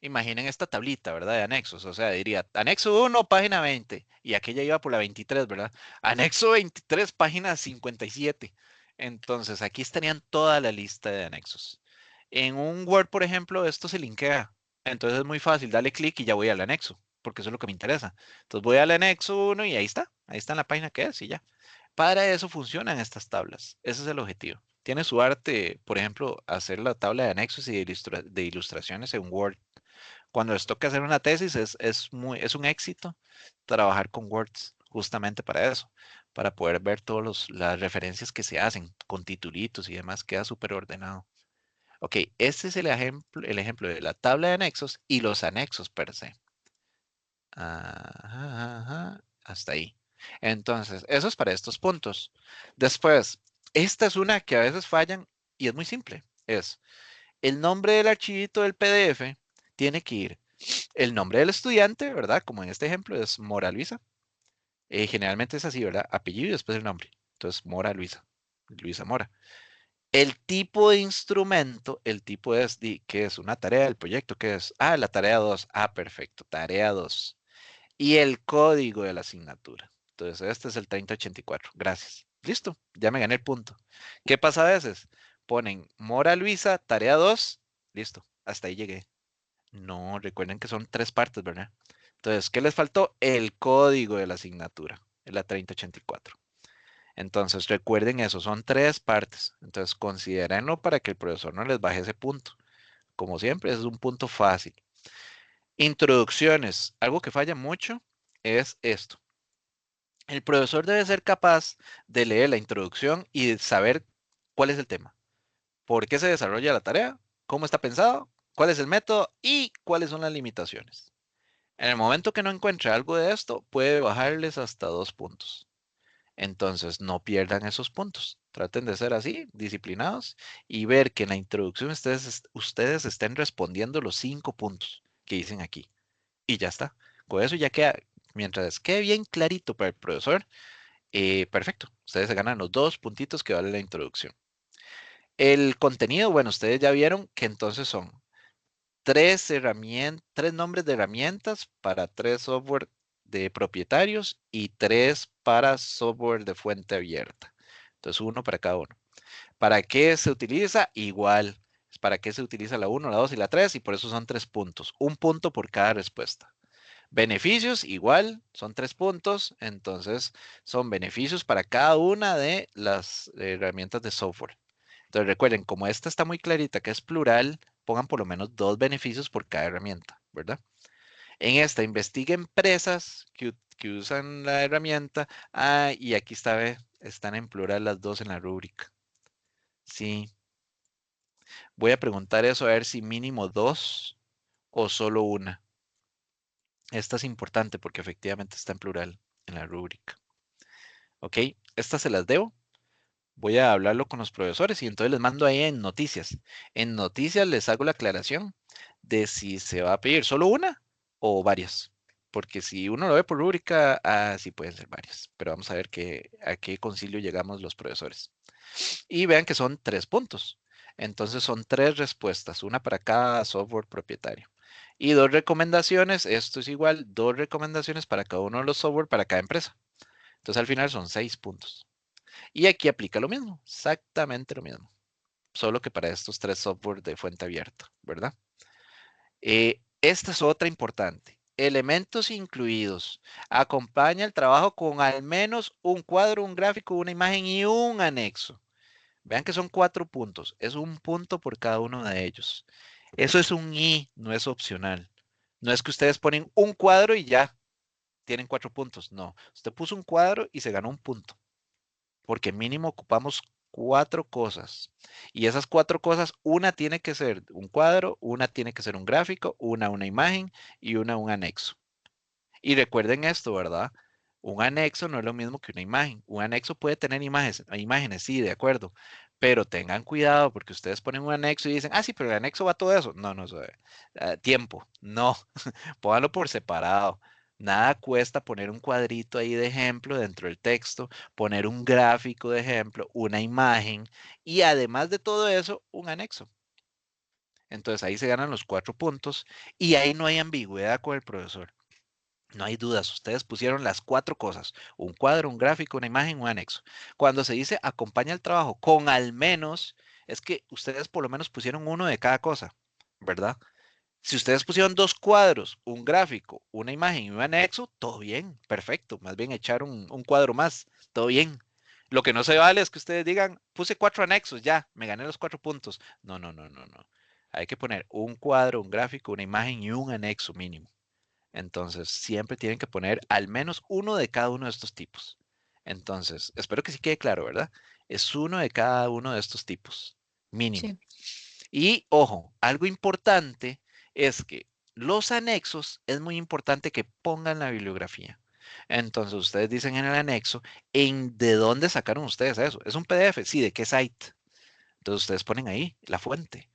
imaginen esta tablita, ¿verdad? De anexos. O sea, diría, anexo 1, página 20. Y aquella iba por la 23, ¿verdad? Anexo 23, página 57. Entonces, aquí estarían toda la lista de anexos. En un Word, por ejemplo, esto se linkea. Entonces es muy fácil, dale clic y ya voy al anexo, porque eso es lo que me interesa. Entonces voy al anexo 1 y ahí está. Ahí está en la página que es y ya. Para eso funcionan estas tablas. Ese es el objetivo. Tiene su arte, por ejemplo, hacer la tabla de anexos y de ilustraciones en Word. Cuando les toca hacer una tesis es un éxito trabajar con Words justamente para eso, para poder ver todas las referencias que se hacen con titulitos y demás, queda súper ordenado. Ok, este es el ejemplo de la tabla de anexos y los anexos per se. Ajá, ajá, hasta ahí. Entonces, eso es para estos puntos. Después, esta es una que a veces fallan y es muy simple. Es el nombre del archivito del PDF tiene que ir el nombre del estudiante, ¿verdad? Como en este ejemplo es Mora Luisa. Generalmente es así, ¿verdad? Apellido y después el nombre. Entonces, Mora Luisa. Luisa Mora. El tipo de instrumento, el tipo es, ¿qué es? Una tarea del proyecto, ¿qué es? Ah, la tarea 2. Ah, perfecto, tarea 2. Y el código de la asignatura. Entonces, este es el 3084. Gracias. Listo, ya me gané el punto. ¿Qué pasa a veces? Ponen Mora Luisa, tarea 2. Listo, hasta ahí llegué. No, recuerden que son 3 partes, ¿verdad? Entonces, ¿qué les faltó? El código de la asignatura, es la 3084. Entonces, recuerden eso, son 3 partes. Entonces, considérenlo para que el profesor no les baje ese punto. Como siempre, es un punto fácil. Introducciones. Algo que falla mucho es esto. El profesor debe ser capaz de leer la introducción y de saber cuál es el tema, por qué se desarrolla la tarea, cómo está pensado, cuál es el método y cuáles son las limitaciones. En el momento que no encuentre algo de esto, puede bajarles hasta 2 puntos. Entonces, no pierdan esos puntos. Traten de ser así, disciplinados, y ver que en la introducción ustedes estén respondiendo los 5 puntos que dicen aquí. Y ya está. Con eso ya queda, mientras quede bien clarito para el profesor, perfecto. Ustedes se ganan los 2 puntitos que vale la introducción. El contenido, bueno, ustedes ya vieron que entonces son 3 nombres de herramientas para 3 software de propietarios y 3 para software de fuente abierta. Entonces, uno para cada uno. ¿Para qué se utiliza? Igual. ¿Para qué se utiliza la 1, la 2 y la 3? Y por eso son 3 puntos. Un punto por cada respuesta. Beneficios, igual, son 3 puntos. Entonces, son beneficios para cada una de las herramientas de software. Entonces, recuerden, como esta está muy clarita que es plural, pongan por lo menos 2 beneficios por cada herramienta, ¿verdad? En esta, investigue empresas que usan la herramienta. Ah, y aquí está, están en plural las 2 en la rúbrica. Sí. Voy a preguntar eso a ver si mínimo 2 o solo una. Esta es importante porque efectivamente está en plural en la rúbrica. Ok, estas se las debo. Voy a hablarlo con los profesores y entonces les mando ahí en noticias. En noticias les hago la aclaración de si se va a pedir solo una o varias. porque si uno lo ve por rúbrica, sí pueden ser varias, pero vamos a ver a qué concilio llegamos los profesores. Y vean que son 3 puntos. Entonces son 3 respuestas, una para cada software propietario. Y 2 recomendaciones, esto es igual, 2 recomendaciones para cada uno de los software para cada empresa. Entonces al final son 6 puntos. Y aquí aplica lo mismo, exactamente lo mismo. Solo que para estos 3 software de fuente abierta, ¿verdad? Esta es otra importante. Elementos incluidos. Acompaña el trabajo con al menos un cuadro, un gráfico, una imagen y un anexo. Vean que son 4 puntos. Es un punto por cada uno de ellos. Eso es un I, no es opcional. No es que ustedes ponen un cuadro y ya tienen 4 puntos. No, usted puso un cuadro y se ganó un punto. Porque mínimo ocupamos 4 cosas. Y esas 4 cosas, una tiene que ser un cuadro, una tiene que ser un gráfico, una imagen y una un anexo. Y recuerden esto, ¿verdad? Un anexo no es lo mismo que una imagen. Un anexo puede tener imágenes, sí, de acuerdo. Pero tengan cuidado porque ustedes ponen un anexo y dicen, sí, pero el anexo va todo eso. No, tiempo, no. Pónganlo por separado. Nada cuesta poner un cuadrito ahí de ejemplo dentro del texto, poner un gráfico de ejemplo, una imagen y además de todo eso, un anexo. Entonces ahí se ganan los 4 puntos y ahí no hay ambigüedad con el profesor. No hay dudas, ustedes pusieron las 4 cosas, un cuadro, un gráfico, una imagen, un anexo. Cuando se dice acompaña el trabajo con al menos, es que ustedes por lo menos pusieron uno de cada cosa, ¿verdad? Si ustedes pusieron 2 cuadros, un gráfico, una imagen y un anexo, todo bien, perfecto. Más bien echar un cuadro más, todo bien. Lo que no se vale es que ustedes digan, puse 4 anexos, ya, me gané los 4 puntos. No, no, no, no, no. Hay que poner un cuadro, un gráfico, una imagen y un anexo mínimo. Entonces, siempre tienen que poner al menos uno de cada uno de estos tipos. Entonces, espero que sí quede claro, ¿verdad? Es uno de cada uno de estos tipos, mínimo. Sí. Y ojo, algo importante es que los anexos es muy importante que pongan la bibliografía. Entonces, ustedes dicen en el anexo, ¿de dónde sacaron ustedes eso? ¿Es un PDF? Sí, ¿de qué site? Entonces, ustedes ponen ahí la fuente.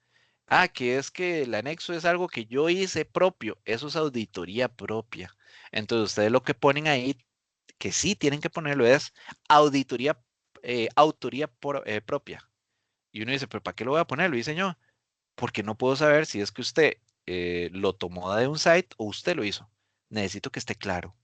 Que es que el anexo es algo que yo hice propio. Eso es auditoría propia. Entonces, ustedes lo que ponen ahí, que sí tienen que ponerlo, es auditoría, autoría propia. Y uno dice, ¿pero para qué lo voy a poner? Lo hice yo. Porque no puedo saber si es que usted lo tomó de un site o usted lo hizo. Necesito que esté claro.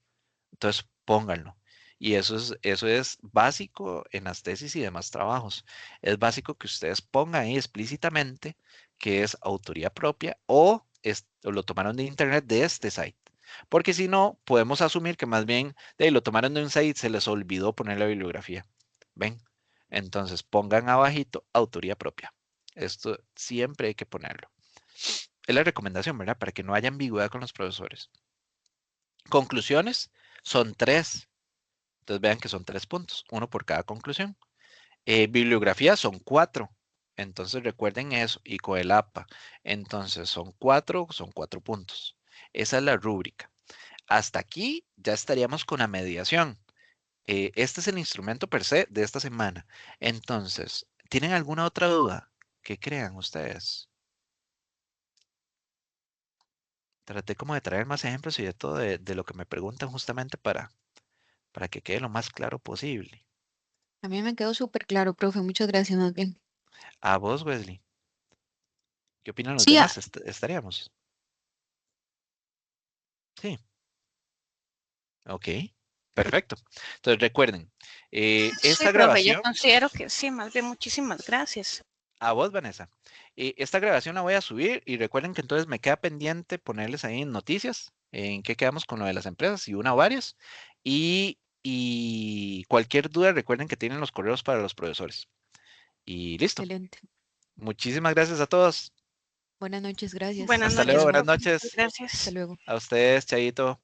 Entonces, pónganlo. Y eso es básico en las tesis y demás trabajos. Es básico que ustedes pongan ahí explícitamente que es autoría propia o lo tomaron de internet de este site. Porque si no, podemos asumir que más bien lo tomaron de un site, se les olvidó poner la bibliografía. ¿Ven? Entonces, pongan abajito autoría propia. Esto siempre hay que ponerlo. Es la recomendación, ¿verdad? Para que no haya ambigüedad con los profesores. Conclusiones son 3. Entonces vean que son 3 puntos, uno por cada conclusión. Bibliografía son 4. Entonces recuerden eso. Y con el APA. Entonces son 4 puntos. Esa es la rúbrica. Hasta aquí ya estaríamos con la mediación. Este es el instrumento per se de esta semana. Entonces, ¿tienen alguna otra duda? ¿Qué crean ustedes? Traté como de traer más ejemplos y de todo de lo que me preguntan justamente para que quede lo más claro posible. A mí me quedó súper claro, profe. Muchas gracias, más bien. A vos, Wesley. ¿Qué opinan los Sí, demás? ¿Estaríamos? Sí. Ok. Perfecto. Entonces recuerden, Sí, esta profe, yo grabación, considero que sí, más bien muchísimas gracias. a vos, Vanessa, esta grabación la voy a subir y recuerden que entonces me queda pendiente ponerles ahí en noticias, en qué quedamos con lo de las empresas, si una o varias, y cualquier duda recuerden que tienen los correos para los profesores. Y listo. excelente. Muchísimas gracias a todos. Buenas noches, gracias. Buenas Hasta noches, luego, buenas profe. noches. Gracias. Hasta luego. A ustedes, Chayito.